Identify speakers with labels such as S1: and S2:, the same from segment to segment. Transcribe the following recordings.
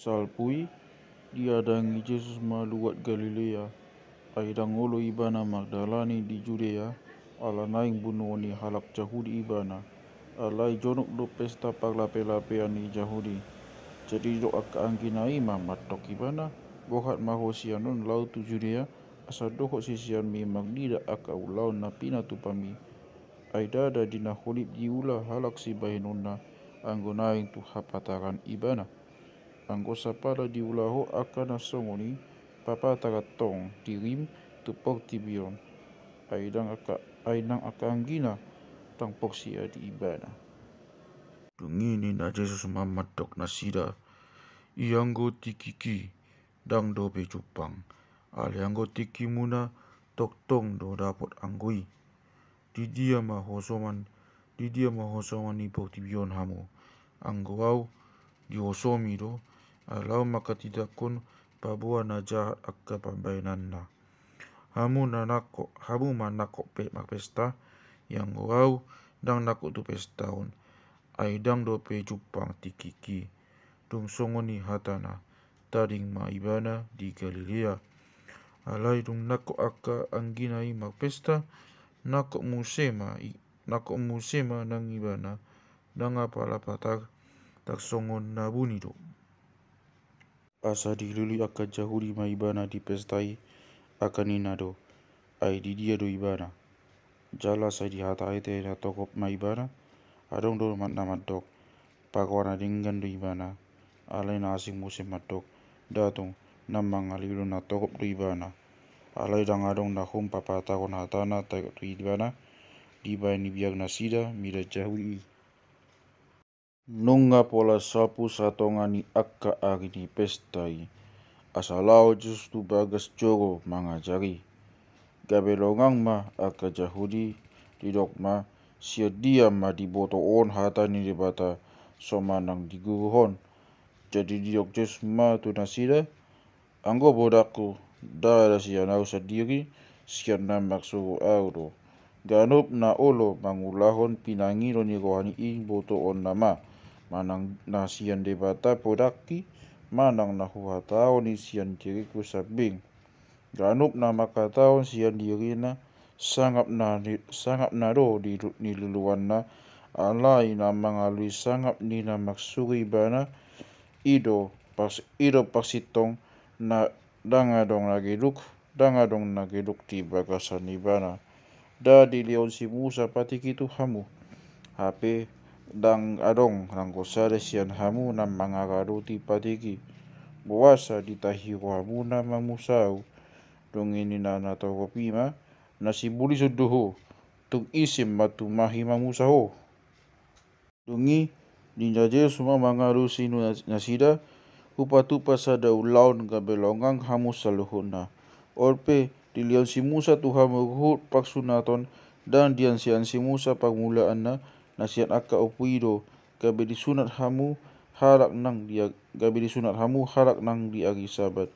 S1: Salpui diadangi Yesus maluat Galilea, aidang olo ibana Magdalani di Judea, ala naing bunuoni halak Jahudi ibana, alai jonok do pesta paglape-lapean ni Jahudi. Jadi do akka anggina ima matok ibana, bohat mahosianon lau tu Judea, asa dohok sisian mi magdida akka ulau napina tupami. Aidada dina hulip diula halak si bahinonna, anggo naing tu hapataran ibana. Anggo sapala diulaho akan nasongoni papa tagatong tirim tupok tibion ainang aka anggina tang poksia di ibana. Dungini na Jesus mamadok na sida ianggo tikiki dang dobe jupang ali anggo tiki muna toktong do dapot anggoi di dia mahosoman ni pok tibion hamu anggo au dihosomi do alau maka tidak kun pabua na jahat akka pambainanna. Hamu manako pesta yang au dang nako tu pestaun aidang dope jupang tikiki dung songoni hatana tading ma ibana di Galilea alai dung nako akka anggina mak pesta nako musema nang ibana dang apalapatag tak songon nabuni do. Asa dilului akka Jahudi ma ibana di pestai akan inado ai di dia do ibana jala sa di hata ite na tokop ma ibana adong do mat na madok pakwana dinggan do ibana alai na asing musim madok datung namang alilu na tokop do ibana alai dang adong na hum papatakon hatana tayo do ibana di bani biag na sida mida Jahudi. Nunga pola sapu satongani akka agini pestai asalao justu bagas jogo mangajari gabelongang ma akka Jahudi didok ma sia dia ma diboto on hata ni dibata somanang diguruhon jadi didok Yesus ma tu nasida anggo bodaku dara sia nau sadiri sian na maksuhu audo ganup na olo mangulahon pinangiro ni rohani ing boto on nama manang nasian debata podaki manang na huhatao ni sian diriku sabing ganup na makatao sian dirina sangap na do di niluluan na alai na mangalui sangap ni na maksuri bana ido pasitong na dangadong nageduk di bagasan ibana da di leon si Musa patikitu hamu hape dang adong ranggosada sian hamu na mangagaruti patiki buasa ditahiru hamu na mamusau dong ini na natokopima nasibuli suduho tung isim matumahi mamusaho dungi ninja Yesus mangarusi nasida upatupa sada ulaun gabelongang hamu saluhuna orpe dilion si Musa tu hamu ruhut paksunaton dan dian sian si Musa pagmulaan na nasian akka upuido gabe disunat hamu halak nang di agi sabat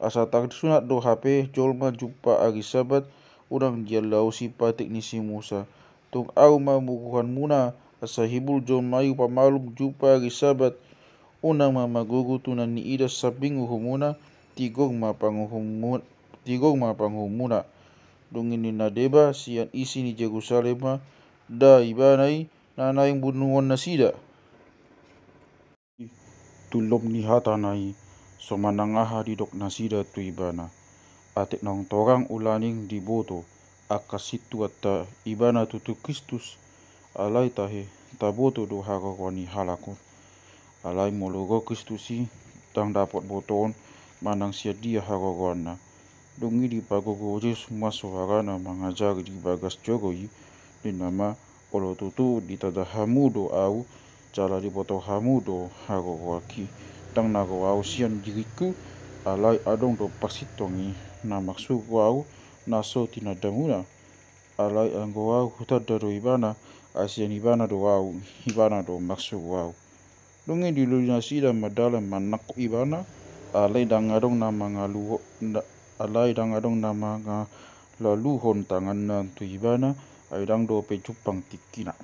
S1: asa tak sunat do hape jolma jumpa agi sabat urang dia lau si patik ni si Musa tung au mamukuhan muna asa hibul jom mayu pamalum jumpa agi sabat unang mamagugu tunan ni ida sabing uhumuna tigong ma panghumuna dungin ni nadeba sian isi ni Jerusalem da ibanai nanaing bunuon nasida tulom ni hatanai somanangaha didok nasida tu ibana atek nong torang ulaning diboto akasitu atta ibana tutu Kristus alai tahe taboto do hagawani halakon alai mologo Kristusi tang dapat boton manang sia dia hagawana dungi di pagogo Yesus masoharana mangajari di bagas jogoi di nama olo tutu di tada hamudo au jala di boto hamudo hagawaki tang nago au sian diriku alai adong do pasitongi na maksuku au naso tinadamuna alai anggo au hutada do ibana asian ibana do au ibana do maksuku au dungi di lulina sida madala manako ibana alai dang adong nama laluhon tangan na tu ibana aidang do pejupang tikina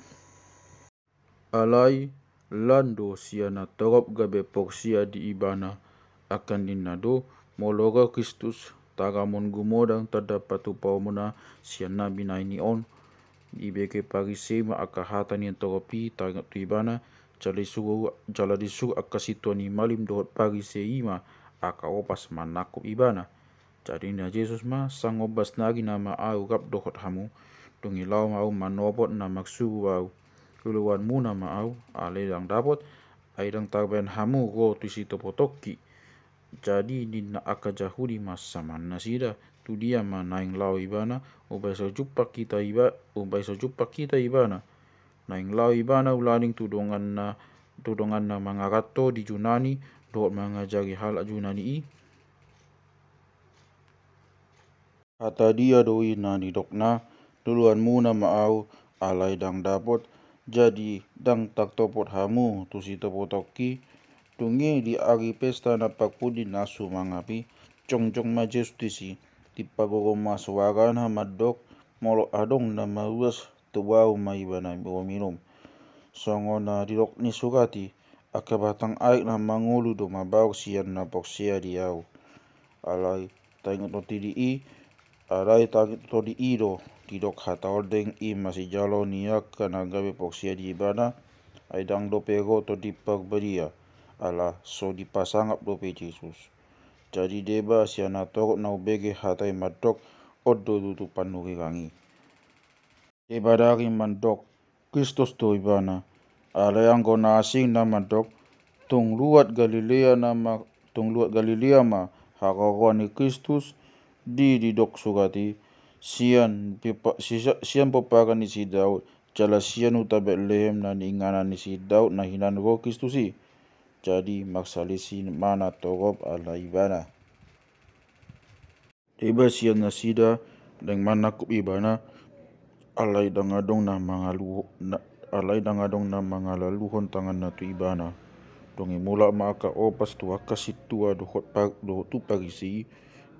S1: alai lando siana torop gabe porsia di ibana akan dinado molora Kristus taramon gumodang terdapat upau muna siana bina ini on ibeke parise ma akahatan yang toropi taringat tu ibana jala disuruh akasituani malim dohot parise ima aka opas manakub ibana. Jadi na Jesus ma sangobas nagi nama au rap dohot hamu tungilau mau manopot na maksu au luluan mu nama au aledang dapot aidang tarben hamu ro tusi topotoki. Jadi nina aka jahudi mas sama nasida tu dia ma naing lau ibana ubai so jumpa kita ibana naing lau ibana ulaning tudongan na mangarato di Junani dohot mangajari hal Junani i. Kata dia doi nani dokna duluan muna maau alai dang dapot jadi dang tak topot hamu tusi topotoki tungi di ari pesta na pakudi nasu mangapi cong majestisi di pagoro maswaran hamadok molo adong na maruas tuwau maibana minum songo na didok ni surati akabatang aik na mangulu do mabau sian na poksia diau alai taingot noti di arai tagit to di ido tidok hata ordeng i masih jalo niak kana gabe poksia di ibana aidang dope go to di pagberia ala so dipasangap dope Jesus. Jadi deba siana torok na ubege hatai madok odo dutu panuhi rangi. Deba dari mandok Kristus to ibana ala yang gona asing na mandok tung luat Galilea ma hakaroani Kristus di dok sugati sian pepakan ni si Daud jala sian uta Betlehem na ingana ni si Daud na hinan go Kristusi jadi maksalisi mana torop ala ibana deba sian nasida deng mana kup ibana alai dangadong na mangalaluhon tangan na tu ibana dongi mula maka opas tu akasitua dohot tu pagisi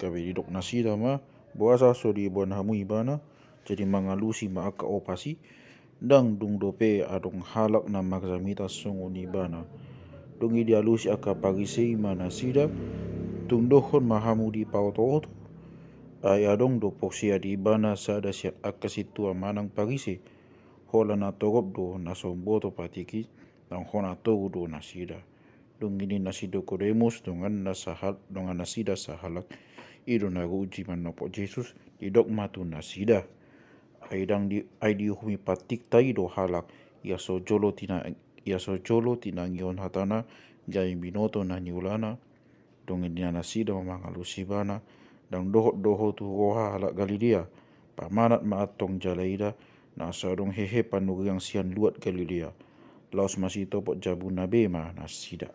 S1: kabe didok nasida ma buasa so di bon hamu ibana jadi mangalusi ma aka opasi dang dung dope adong halak na magzamita songon ibana dongi dialusi aka pagisi mana sida tung dohon mahamu di pauto ay adong do poksia di ibana sada siat akasitua manang pagisi hola na torop do nasomboto patiki dang hona togu do nasida dongini nasido kodemus dongan nasida sahalak ido na uji manopok Jesus idok matu nasida aidang di humi patik tai do halak ia so jolo tina ngion hatana jai binoto na niulana dongin dia nasida mamangalusi bana dang doho tu roha halak Galilea pamanat maatong jalaida na sadong hehe panuriang sian luat Galilea laos masih topot jabu nabe ma nasida.